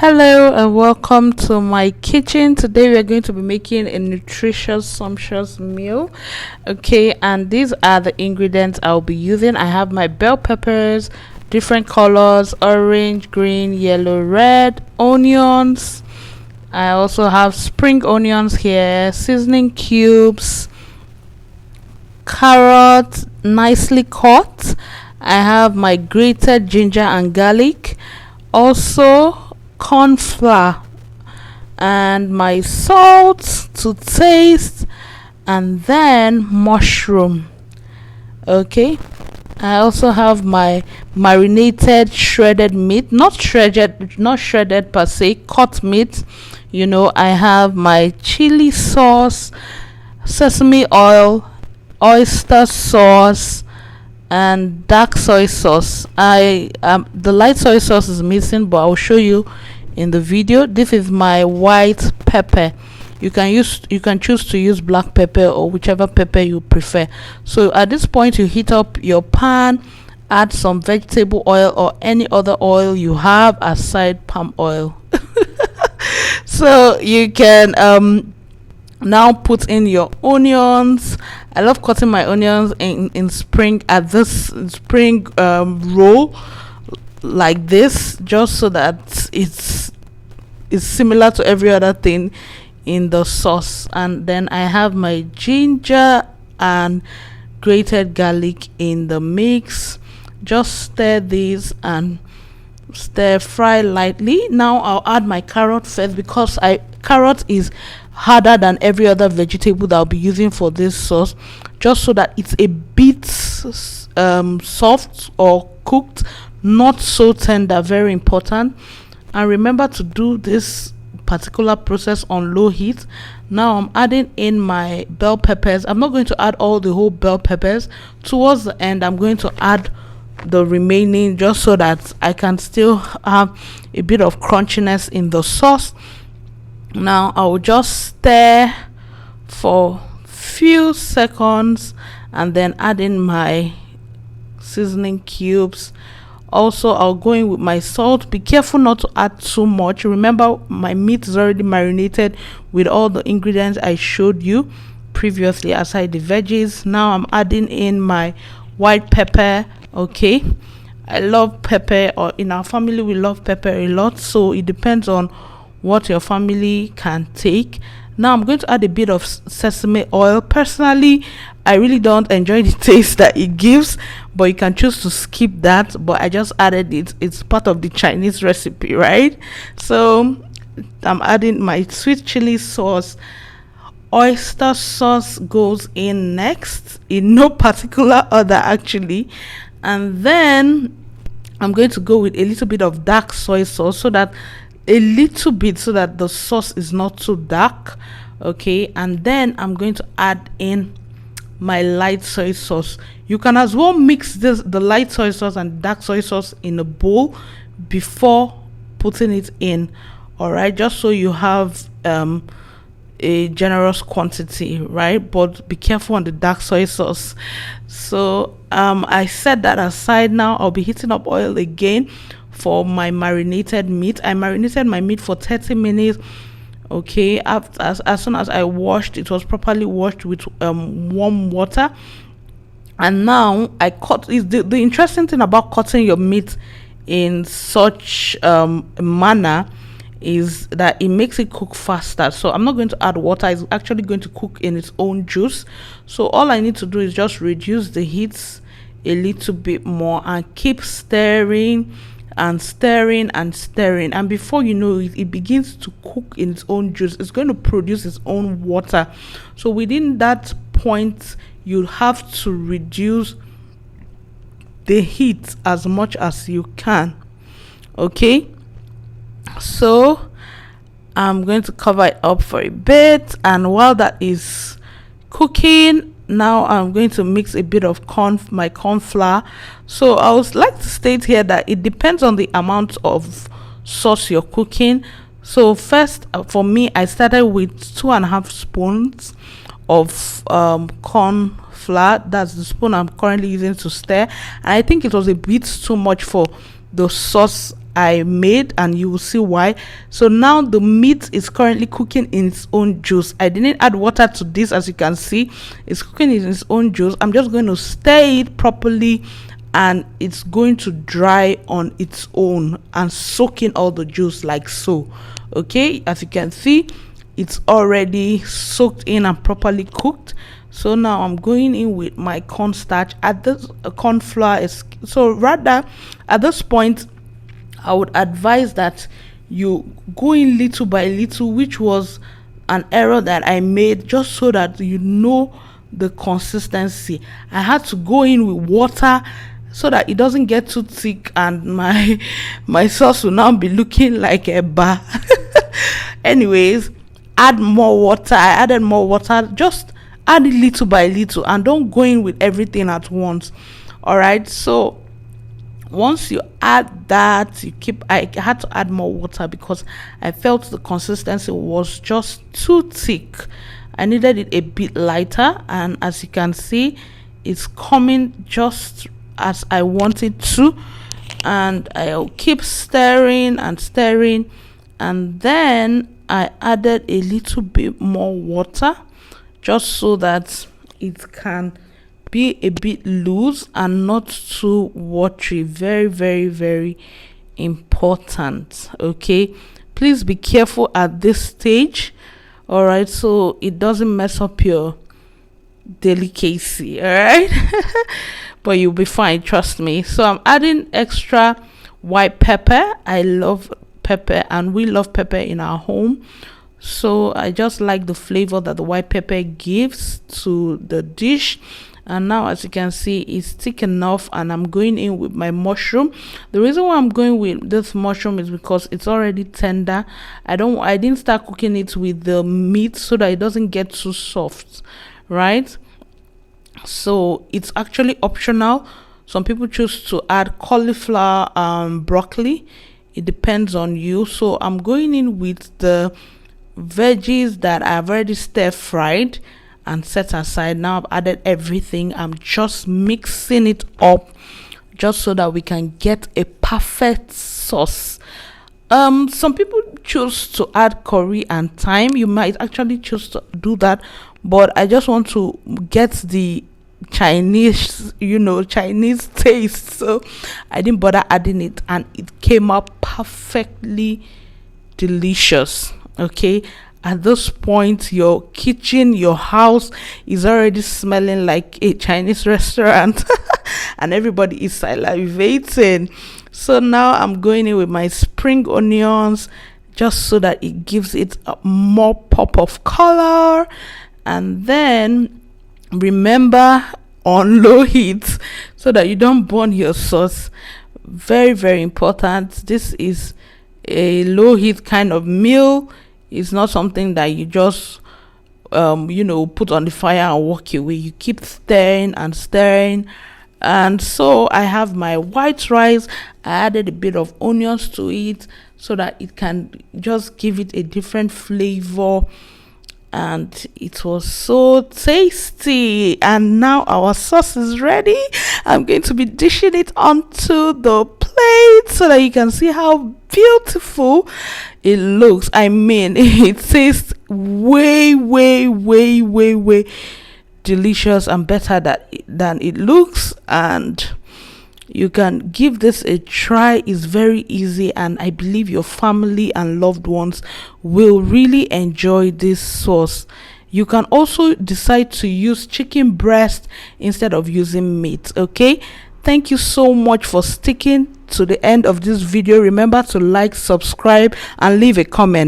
Hello and welcome to my kitchen. Today we are going to be making a nutritious, sumptuous meal. Okay, and these are the ingredients I'll be using. I have my bell peppers, different colors: orange, green, yellow, red, onions. I also have spring onions here, seasoning cubes, carrot nicely cut. I have my grated ginger and garlic, also corn flour, and my salt to taste, and then mushroom. Okay, I also have my marinated shredded meat, not shredded per se, cut meat. I have my chili sauce, sesame oil, oyster sauce, and dark soy sauce. I The light soy sauce is missing, but I'll show you in the video. This is my white pepper. You can choose to use black pepper or whichever pepper you prefer. So at this point, you heat up your pan, add some vegetable oil or any other oil you have aside palm oil. So you can now put in your onions. I love cutting my onions in spring at this spring roll like this, just so that it's similar to every other thing in the sauce. And then I have my ginger and grated garlic in the mix. Just stir these and stir fry lightly. Now I'll add my carrot first, because carrot is harder than every other vegetable that I'll be using for this sauce, just so that it's a bit soft or cooked, not so tender. Very important. And remember to do this particular process on low heat. Now I'm adding in my bell peppers. I'm not going to add all the whole bell peppers. Towards the end, I'm going to add the remaining, just so that I can still have a bit of crunchiness in the sauce. Now I'll just stir for few seconds and then add in my seasoning cubes. Also, I'll go in with my salt. Be careful not to add too much. Remember, my meat is already marinated with all the ingredients I showed you previously aside the veggies. Now I'm adding in my white pepper. Okay, I love pepper, or in our family we love pepper a lot, so it depends on what your family can take. Now I'm going to add a bit of sesame oil. Personally, I really don't enjoy the taste that it gives, but you can choose to skip that, but I just added it. It's part of the Chinese recipe, right? So I'm adding my sweet chili sauce. Oyster sauce goes in next, in no particular order actually. And then I'm going to go with a little bit of dark soy sauce, so that the sauce is not too dark. Okay, and then I'm going to add in my light soy sauce. You can as well mix the light soy sauce and dark soy sauce in a bowl before putting it in. All right, just so you have a generous quantity, right? But be careful on the dark soy sauce. So I set that aside. Now I'll be heating up oil again for my marinated meat. I marinated my meat for 30 minutes. Okay, as soon as I washed, it was properly washed with warm water. And now I cut. The interesting thing about cutting your meat in such manner is that it makes it cook faster. So I'm not going to add water. It's actually going to cook in its own juice. So all I need to do is just reduce the heat a little bit more and keep stirring and stirring and stirring, and before you know it, it begins to cook in its own juice. It's going to produce its own water. So within that point, you have to reduce the heat as much as you can. Okay, so I'm going to cover it up for a bit, and while that is cooking, now I'm going to mix a bit of my corn flour. So I would like to state here that it depends on the amount of sauce you're cooking. So first, for me, I started with 2.5 spoons of corn flour. That's the spoon I'm currently using to stir, and I think it was a bit too much for the sauce I made, and you will see why. So now the meat is currently cooking in its own juice. I didn't add water to this. As you can see, it's cooking in its own juice. I'm just going to stir it properly, and it's going to dry on its own and soak in all the juice like so. Okay, as you can see, it's already soaked in and properly cooked. So now I'm going in with my cornstarch. At this corn flour is, so rather at this point I would advise that you go in little by little, which was an error that I made, just so that you know the consistency. I had to go in with water so that it doesn't get too thick and my sauce will now be looking like a bar. Anyways, add more water. I added more water. Just add it little by little, and don't go in with everything at once. All right, so once you add that, I had to add more water because I felt the consistency was just too thick. I needed it a bit lighter, and as you can see, it's coming just as I want it to. And I'll keep stirring and stirring, and then I added a little bit more water, just so that it can be a bit loose and not too watery. Very, very, very important. Okay, please be careful at this stage. All right, so it doesn't mess up your delicacy. All right. But you'll be fine, trust me. So I'm adding extra white pepper. I love pepper, and we love pepper in our home. So I just like the flavor that the white pepper gives to the dish. And now, as you can see, it's thick enough, and I'm going in with my mushroom. The reason why I'm going with this mushroom is because it's already tender. I didn't start cooking it with the meat so that it doesn't get too soft, right? So it's actually optional. Some people choose to add cauliflower and broccoli. It depends on you. So I'm going in with the veggies that I've already stir fried and set aside. Now I've added everything. I'm just mixing it up just so that we can get a perfect sauce. Some people choose to add curry and thyme. You might actually choose to do that, but I just want to get the Chinese taste, so I didn't bother adding it, and it came out perfectly delicious. Okay, at this point, your kitchen, your house is already smelling like a Chinese restaurant and everybody is salivating. So now I'm going in with my spring onions, just so that it gives it a more pop of color. And then remember, on low heat so that you don't burn your sauce. Very, very important. This is a low heat kind of meal. It's not something that you just put on the fire and walk away. You keep stirring and stirring. And so I have my white rice. I added a bit of onions to it so that it can just give it a different flavor, and it was so tasty. And now our sauce is ready. I'm going to be dishing it onto the plate so that you can see how beautiful it looks. I mean, it tastes way, way, way, way, way delicious and better than it looks. And you can give this a try. It's very easy, and I believe your family and loved ones will really enjoy this sauce. You can also decide to use chicken breast instead of using meat. Okay, thank you so much for sticking to the end of this video. Remember to like, subscribe, and leave a comment.